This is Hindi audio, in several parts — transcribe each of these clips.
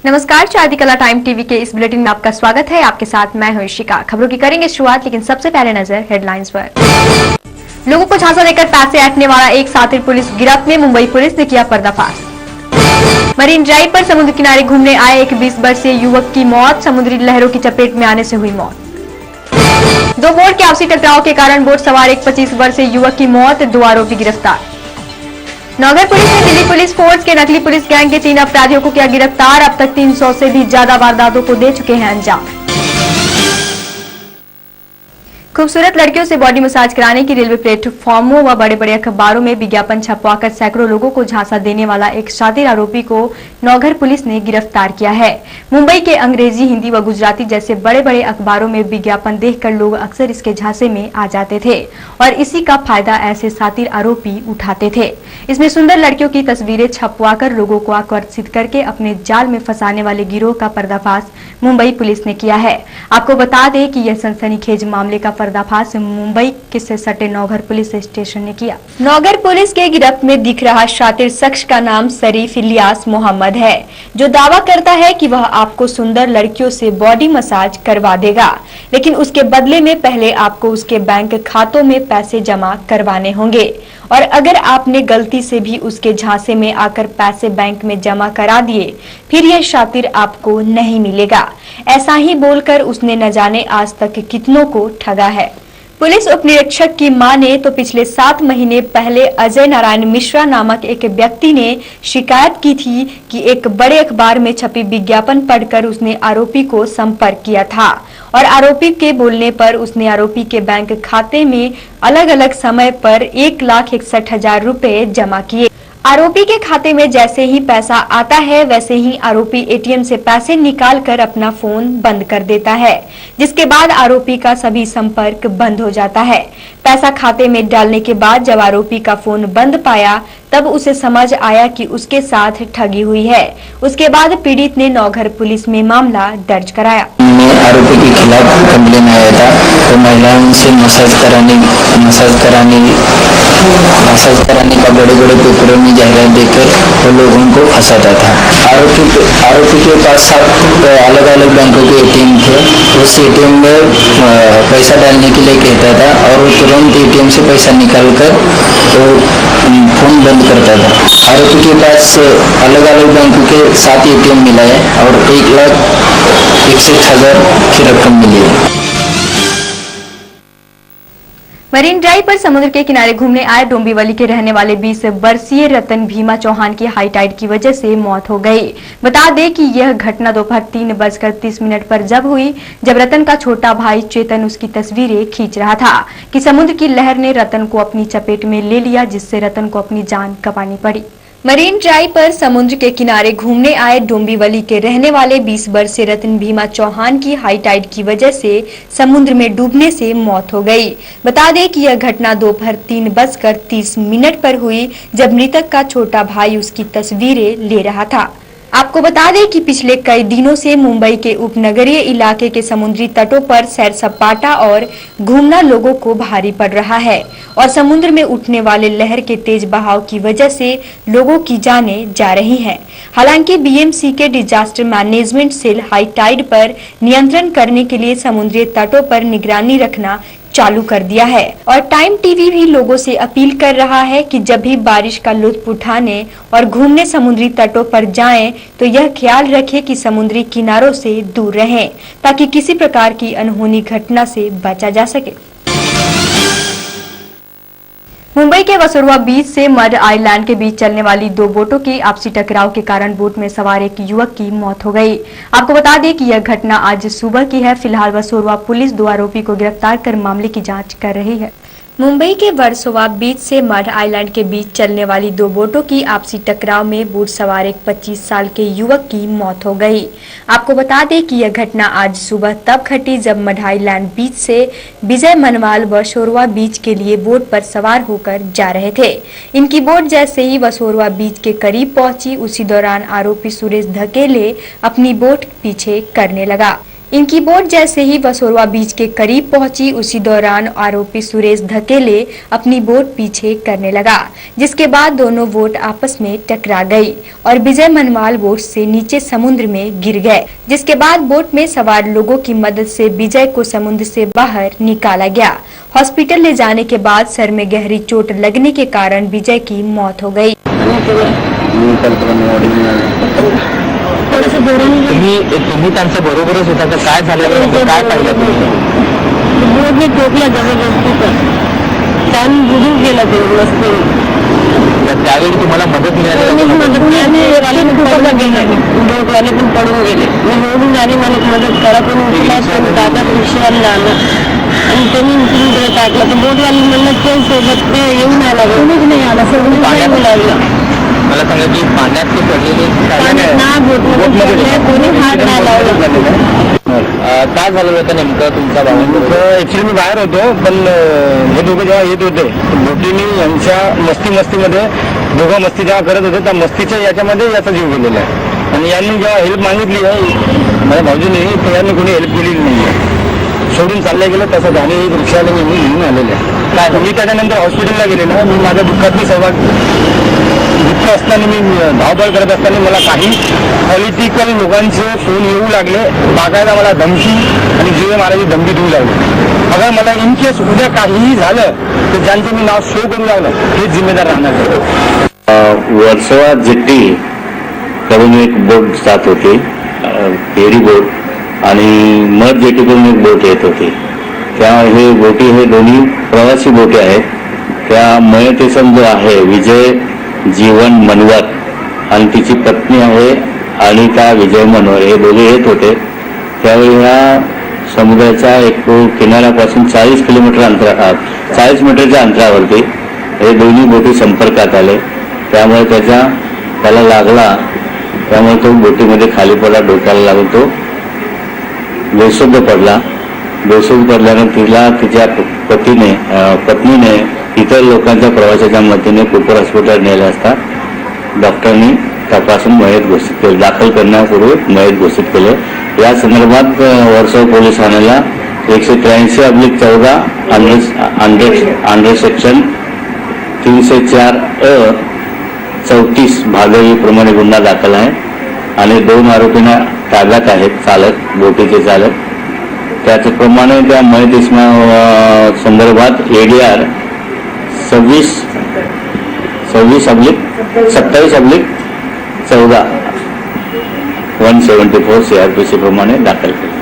नमस्कार, चढ़ती कला टाइम टीवी के इस बुलेटिन में आपका स्वागत है। आपके साथ मैं हूं इशिका। खबरों की करेंगे शुरुआत, लेकिन सबसे पहले नजर हेडलाइंस पर। लोगों को झांसा देकर पैसे ऐंठने वाला एक सातिर पुलिस गिरफ्त में, मुंबई पुलिस ने किया पर्दाफाश। मरीन ड्राइव पर समुद्र किनारे घूमने आए एक 20 वर्षीय युवक की मौत, समुद्री लहरों की चपेट में आने से हुई मौत। दो बोट के आपसी टकराव के कारण बोट सवार एक 25 वर्षीय युवक की मौत, 2 आरोपी गिरफ्तार। नौगर पुलिस ने दिल्ली पुलिस फोर्स के नकली पुलिस गैंग के 3 अपराधियों को किया गिरफ्तार, अब तक 300 से भी ज्यादा वारदातों को दे चुके हैं अंजाम। खूबसूरत लड़कियों से बॉडी मसाज कराने की रेलवे प्लेटफॉर्मों व बड़े बड़े अखबारों में विज्ञापन छपवाकर सैकड़ों लोगों को झांसा देने वाला एक शातिर आरोपी को नौगर पुलिस ने गिरफ्तार किया है। मुंबई के अंग्रेजी, हिंदी व गुजराती जैसे बड़े बड़े अखबारों में विज्ञापन देखकर लोग अक्सर इसके झांसे में आ जाते थे और इसी का फायदा ऐसे शातिर आरोपी उठाते थे। इसमें सुंदर लड़कियों की तस्वीरें छपवाकर लोगों को आकर्षित करके अपने जाल में फंसाने वाले गिरोह का पर्दाफाश मुंबई पुलिस ने किया है। आपको बता दें कि यह सनसनीखेज मामले का पर्दाफाश मुंबई के से सटे नौगर पुलिस स्टेशन ने किया। नौगर पुलिस के गिरफ्त में दिख रहा शातिर शख्स का नाम शरीफ इलियास मोहम्मद है, जो दावा करता है कि वह आपको सुंदर लड़कियों से बॉडी मसाज करवा देगा, लेकिन उसके बदले में पहले आपको उसके बैंक खातों में पैसे जमा करवाने होंगे और अगर आपने गलती से भी उसके झांसे में आकर पैसे बैंक में जमा करा दिए, फिर यह शातिर आपको नहीं मिलेगा। ऐसा ही बोलकर उसने न जाने आज तक कितनों को ठगा है। पुलिस उपनिरीक्षक की माने तो पिछले 7 महीने पहले अजय नारायण मिश्रा नामक एक व्यक्ति ने शिकायत की थी कि एक बड़े अखबार में छपी विज्ञापन पढ़कर उसने आरोपी को संपर्क किया था और आरोपी के बोलने पर उसने आरोपी के बैंक खाते में अलग अलग समय पर 1,61,000 रुपए जमा किए। आरोपी के खाते में जैसे ही पैसा आता है वैसे ही आरोपी एटीएम से पैसे निकालकर अपना फोन बंद कर देता है, जिसके बाद आरोपी का सभी संपर्क बंद हो जाता है। पैसा खाते में डालने के बाद जब आरोपी का फोन बंद पाया तब उसे समझ आया कि उसके साथ ठगी हुई है। उसके बाद पीड़ित ने नौगर पुलिस में मामला दर्ज कराया। आरोपी के खिलाफ कंप्लेन आया था, तो महिलाओं से मसाज कराने का बड़े बड़े पेपरों में जाहिरात देकर वो लोगों को फंसाता था। आरोपी के पास अलग अलग बैंकों के एटीएम थे, उस एटीएम में पैसा डालने के लिए कहता था और वो तुरंत एटीएम से पैसा निकालकर तो फोन बंद करता था। आरोपी के पास अलग अलग बैंकों के 7 एटीएम मिला है और 1,61,000 की रकम मिली है। मरीन ड्राइव पर समुद्र के किनारे घूमने आए डोंबिवली के रहने वाले 20 वर्षीय रतन भीमा चौहान की हाई टाइड की वजह से मौत हो गई। बता दें कि यह घटना दोपहर 3:30 पर जब हुई, जब रतन का छोटा भाई चेतन उसकी तस्वीरें खींच रहा था कि समुद्र की लहर ने रतन को अपनी चपेट में ले लिया, जिससे रतन को अपनी जान गंवानी पड़ी। मरीन ड्राइव पर समुद्र के किनारे घूमने आए डोंबिवली के रहने वाले 20 वर्षीय रतन भीमा चौहान की हाई टाइड की वजह से समुद्र में डूबने से मौत हो गई। बता दें कि यह घटना दोपहर 3:30 पर हुई, जब मृतक का छोटा भाई उसकी तस्वीरें ले रहा था। आपको बता दें कि पिछले कई दिनों से मुंबई के उपनगरीय इलाके के समुद्री तटों पर सैर सपाटा और घूमना लोगों को भारी पड़ रहा है और समुद्र में उठने वाले लहर के तेज बहाव की वजह से लोगों की जानें जा रही हैं। हालांकि बीएमसी के disaster management cell high tide पर नियंत्रण करने के लिए समुद्री तटों पर निगरानी रखना चालू कर दिया है और टाइम टीवी भी लोगों से अपील कर रहा है कि जब भी बारिश का लुत्फ उठाने और घूमने समुद्री तटों पर जाएं तो यह ख्याल रखें कि समुद्री किनारों से दूर रहें, ताकि किसी प्रकार की अनहोनी घटना से बचा जा सके। मुंबई के वसुरवा बीच से मड आइलैंड के बीच चलने वाली 2 बोटों की आपसी टकराव के कारण बोट में सवार एक युवक की मौत हो गई। आपको बता दें कि यह घटना आज सुबह की है। फिलहाल वसुरवा पुलिस 2 आरोपी को गिरफ्तार कर मामले की जांच कर रही है। मुंबई के वर्सोवा बीच से मड आइलैंड के बीच चलने वाली दो बोटों की आपसी टकराव में बोट सवार एक 25 साल के युवक की मौत हो गई। आपको बता दें कि यह घटना आज सुबह तब घटी जब मड आइलैंड बीच से विजय मनवाल वसोरवा बीच के लिए बोट पर सवार होकर जा रहे थे। इनकी बोट जैसे ही वसोरवा बीच के करीब पहुंची, उसी दौरान आरोपी सुरेश धकेले अपनी बोट पीछे करने लगा। इनकी बोट जैसे ही वसोरवा बीच के करीब पहुंची, उसी दौरान आरोपी सुरेश धकेले अपनी बोट पीछे करने लगा, जिसके बाद दोनों बोट आपस में टकरा गई और विजय मनवाल बोट से नीचे समुद्र में गिर गए, जिसके बाद बोट में सवार लोगों की मदद से विजय को समुद्र से बाहर निकाला गया। हॉस्पिटल ले जाने के बाद सर में गहरी चोट लगने के कारण विजय की मौत हो गई। तुम्ही त्यांच्या बरोबरच होता तर काय झालं, काय पाहिलं तुम्ही? टोकला जबरदस्तीचा त्याने बुडून गेला ते रस्ते। त्यावेळी तुम्हाला मदत मिळाली? मदत मिळाली, बोटवाले पण पडून गेले। मी निवडून आली, मला मदत करा, पण दादा विषयाला आलं आणि त्यांनी उचलून टाकलं। तर बोटवाले म्हणलं ते सोबत ते येऊन आला, कोणीच नाही आला, सगळं पाण्यात लागलं। मला सांगा की पाण्यात ते पडलेले कोणी हात नाही लावला। काय झालं होतं नेमकं तुमचा भाऊ? ऍक्च्युली मी बाहेर होतो, पण हे दोघे जेव्हा येत होते बोटीने यांच्या मस्तीमध्ये दोघं मस्ती जेव्हा करत होते त्या मस्तीच्या याच्यामध्ये याचा जीव गेलेला आहे। आणि यांनी जेव्हा हेल्प मागितली आहे माझ्या भाऊजीने, तर यांनी कोणी हेल्प केलेली नाही, सोडून चालले गेलं तसंच। आणि एक रिक्षाला मी घेऊन आलेले आहे। काय मी त्याच्यानंतर हॉस्पिटलला गेले ना, मी माझ्या दुःखातली सहभाग दुःख असताना, मी धावपळ करत असताना मला काही पॉलिटिकल लोकांचे फोन येऊ लागले, बाकायदा मला धमकी आणि जीवे मारायची धमकी देऊ लागली। अगर मला इन केस उद्या काहीही झालं तर ज्यांचं मी नाव शो करू लागलं हे जिम्मेदार राहणार। वर्सोवा जेट्टी कडून एक बोट जात होती, फेरी बोट, आणि मड जेटी कडून एक बोट येत होती। त्या हे बोटी हे दोन्ही प्रवासी बोटी आहेत। त्या मयतेसन जो आहे विजय जीवन मनवर आणि तिची पत्नी आहे अनिता विजय मनवर, हे दोघे येत होते। त्यावेळी ह्या समुद्राच्या एक किनाऱ्यापासून 40 किलोमीटर अंतरा 40 मीटरच्या अंतरावरती हे दोन्ही बोटी संपर्कात आले। त्यामुळे त्याला लागला, त्यामुळे तो बोटीमध्ये खाली पडला, डोक्याला लागून तो बेशुद्ध पडला। बेशुद्ध पडल्यानंतर तिला तिच्या पत्नीने इतर लोकांच्या प्रवासाच्या मदतीने कुपर हॉस्पिटल नेले असता डॉक्टरांनी तपासून मयत घोषित केले, दाखल करण्यापूर्वी मयत घोषित केले। या संदर्भात वर्सोवा पोलीस ठाण्याला 183/14 अंडर सेक्शन 304 34 भागवी प्रमाणे गुन्हा दाखल आहे आणि 2 आरोपींना ताब्यात आहेत, चालक बोटीचे चालक। त्याचप्रमाणे त्या मयत इसमा संदर्भात ADR 27/14 174 CRPC प्रमाणे दाखल केले।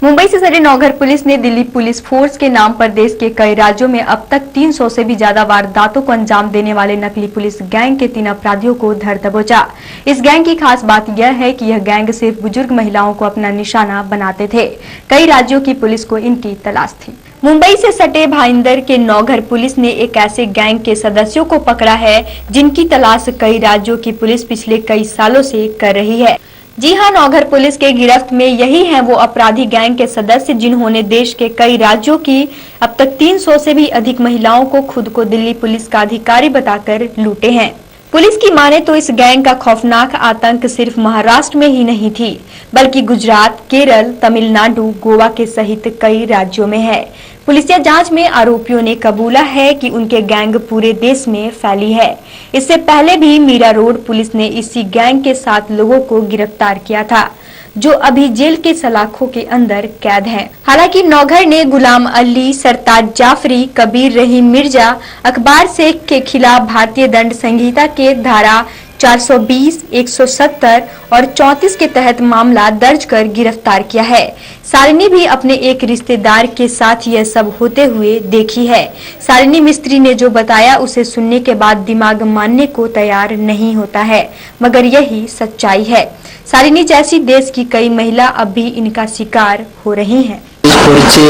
मुंबई से सटे नौघर पुलिस ने दिल्ली पुलिस फोर्स के नाम पर देश के कई राज्यों में अब तक 300 से भी ज्यादा वारदातों को अंजाम देने वाले नकली पुलिस गैंग के 3 अपराधियों को धर दबोचा। इस गैंग की खास बात यह है कि यह गैंग सिर्फ बुजुर्ग महिलाओं को अपना निशाना बनाते थे। कई राज्यों की पुलिस को इनकी तलाश थी। मुंबई से सटे भाईंदर के नौघर पुलिस ने एक ऐसे गैंग के सदस्यों को पकड़ा है जिनकी तलाश कई राज्यों की पुलिस पिछले कई सालों से कर रही है। जी हां, नौघर पुलिस के गिरफ्त में यही हैं वो अपराधी गैंग के सदस्य जिन्होंने देश के कई राज्यों की अब तक 300 से भी अधिक महिलाओं को खुद को दिल्ली पुलिस का अधिकारी बताकर लूटे हैं। पुलिस की माने तो इस गैंग का खौफनाक आतंक सिर्फ महाराष्ट्र में ही नहीं थी, बल्कि गुजरात, केरल, तमिलनाडु, गोवा के सहित कई राज्यों में है। पुलिसिया जांच में आरोपियों ने कबूला है कि उनके गैंग पूरे देश में फैली है। इससे पहले भी मीरा रोड पुलिस ने इसी गैंग के 7 लोगों को गिरफ्तार किया था, जो अभी जेल के सलाखों के अंदर कैद हैं। हालांकि नौघर ने गुलाम अली, सरताज जाफरी, कबीर रहीम मिर्जा, अकबर शेख के खिलाफ भारतीय दंड संहिता के धारा 420, 170 और 34 के तहत मामला दर्ज कर गिरफ्तार किया है। शालिनी भी अपने एक रिश्तेदार के साथ यह सब होते हुए देखी है। शालिनी मिस्त्री ने जो बताया उसे सुनने के बाद दिमाग मानने को तैयार नहीं होता है, मगर यही सच्चाई है। शालिनी जैसी देश की कई महिला अब भी इनका शिकार हो रही हैं। पुढचे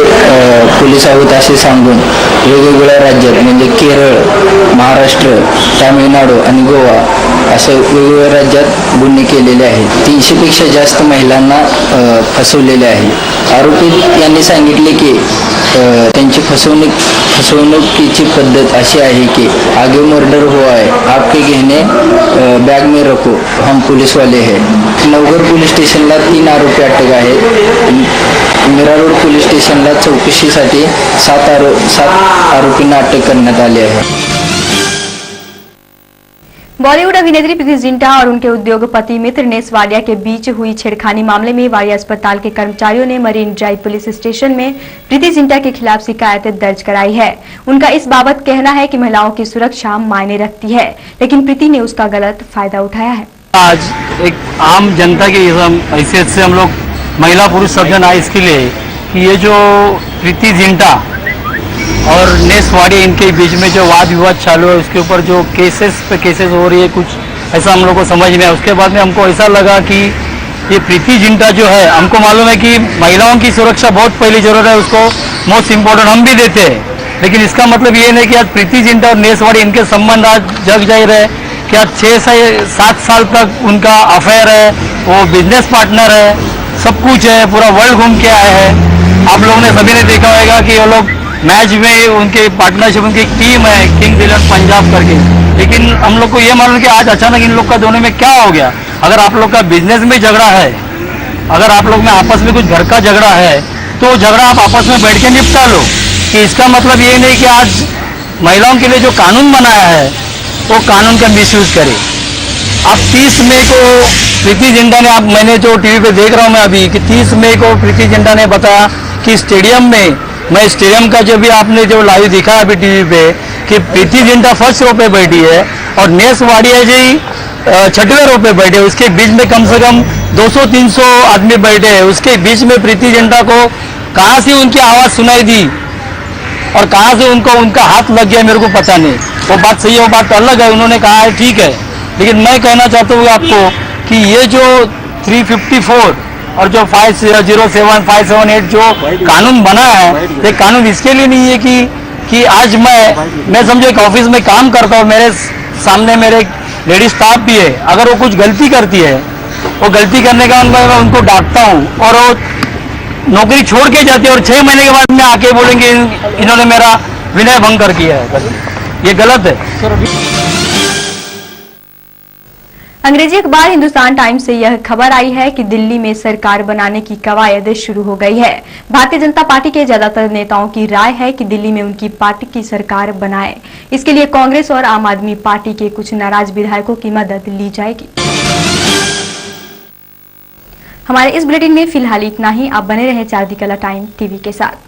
पोलीस आयुक्त असे सांगून वेगवेगळ्या राज्यात म्हणजे केरळ, महाराष्ट्र, तामिळनाडू आणि गोवा अशा वेगवेगळ्या राज्यात गुन्हे केलेले आहेत। 300 पेक्षा जास्त महिलांना फसवलेले आहे। आरोपी यांनी सांगितले की त्यांची फसवणुकीची पद्धत अशी आहे की आगे मर्डर हुआ है, आपके गहने बैग में रखो, हम पुलिस वाले हैं। नवघर पोलीस स्टेशनला 3 आरोपी अटक आहेत। मीरा रोड पोलीस स्टेशनला चौकशीसाठी 7 आरोपींना अटक करण्यात आली आहे। बॉलीवुड अभिनेत्री प्रीति जिंटा और उनके उद्योगपति मित्र नेस वाडिया के बीच हुई छेड़खानी मामले में वाडिया अस्पताल के कर्मचारियों ने मरीन ड्राइव पुलिस स्टेशन में प्रीति जिंटा के खिलाफ शिकायत दर्ज कराई है। उनका इस बाबत कहना है कि महिलाओं की सुरक्षा मायने रखती है, लेकिन प्रीति ने उसका गलत फायदा उठाया है। आज एक आम जनता की हैसियत से हम लोग महिला पुरुष सब जन आए इसके लिए कि ये जो प्रीति जिंटा और नेस वाडिया इनके बीच में जो वाद विवाद चालू है उसके ऊपर जो केसेस पे केसेस हो रही है, कुछ ऐसा हम लोग को समझ में आया। उसके बाद में हमको ऐसा लगा कि ये प्रीति जिंटा जो है, हमको मालूम है कि महिलाओं की सुरक्षा बहुत पहली जरूरत है, उसको मोस्ट इम्पोर्टेंट हम भी देते हैं, लेकिन इसका मतलब ये नहीं कि आज प्रीति जिंटा और नेस वाडिया इनके संबंध आज जग जाहिर है कि आज 6 से 7 साल तक उनका अफेयर है, वो बिजनेस पार्टनर है, सब कुछ है, पूरा वर्ल्ड घूम के आए हैं। आप लोगों ने सभी ने देखा होगा कि वो लोग मैच में उनके पार्टनरशिप उनकी एक टीम है किंग्स 11 पंजाब करके, लेकिन हम लोग को ये मालूम कि आज अचानक इन लोग का दोनों में क्या हो गया। अगर आप लोग का बिजनेस में झगड़ा है, अगर आप लोग में आपस में कुछ घर का झगड़ा है, तो झगड़ा आप आपस में बैठ के निपटा लो। कि इसका मतलब ये नहीं कि आज महिलाओं के लिए जो कानून बनाया है वो कानून का मिसयूज करे। अब 30 मई को प्रीति जिंटा ने, मैंने जो टीवी पे देख रहा हूँ मैं अभी, कि 30 मई को प्रीति जिंटा ने बताया कि स्टेडियम में, मैं स्टेडियम का जो भी आपने जो लाइव दिखा अभी टीवी पे, कि प्रीति जिंटा फर्स्ट रो पे बैठी है और नेस वाडिया जी 6वें रो पे बैठे, उसके बीच में कम से कम 200-300 आदमी बैठे हैं। उसके बीच में प्रीति जिंटा को कहाँ से उनकी आवाज़ सुनाई दी और कहाँ से उनका हाथ लग गया मेरे को पता नहीं। वो बात सही है, वो बात अलग है, उन्होंने कहा है ठीक है, लेकिन मैं कहना चाहता हूँ आपको कि ये जो 354 और जो 507, 578 जो कानून बना है, ये कानून इसके लिए नहीं है कि आज मैं समझो एक ऑफिस में काम करता हूँ, मेरे सामने मेरे लेडी स्टाफ भी है, अगर वो कुछ गलती करती है, वो गलती करने का मैं उनको डांटता हूँ और वो नौकरी छोड़ के जाती है और 6 महीने के बाद में आके बोलेंगे इन्होंने मेरा विनय भंग कर किया है, ये गलत है। अंग्रेजी अखबार हिंदुस्तान टाइम्स से यह खबर आई है कि दिल्ली में सरकार बनाने की कवायद शुरू हो गई है। भारतीय जनता पार्टी के ज्यादातर नेताओं की राय है कि दिल्ली में उनकी पार्टी की सरकार बनाए। इसके लिए कांग्रेस और आम आदमी पार्टी के कुछ नाराज विधायकों की मदद ली जाएगी। हमारे इस बुलेटिन में फिलहाल इतना ही। आप बने रहे चांदी कला टाइम टीवी के साथ।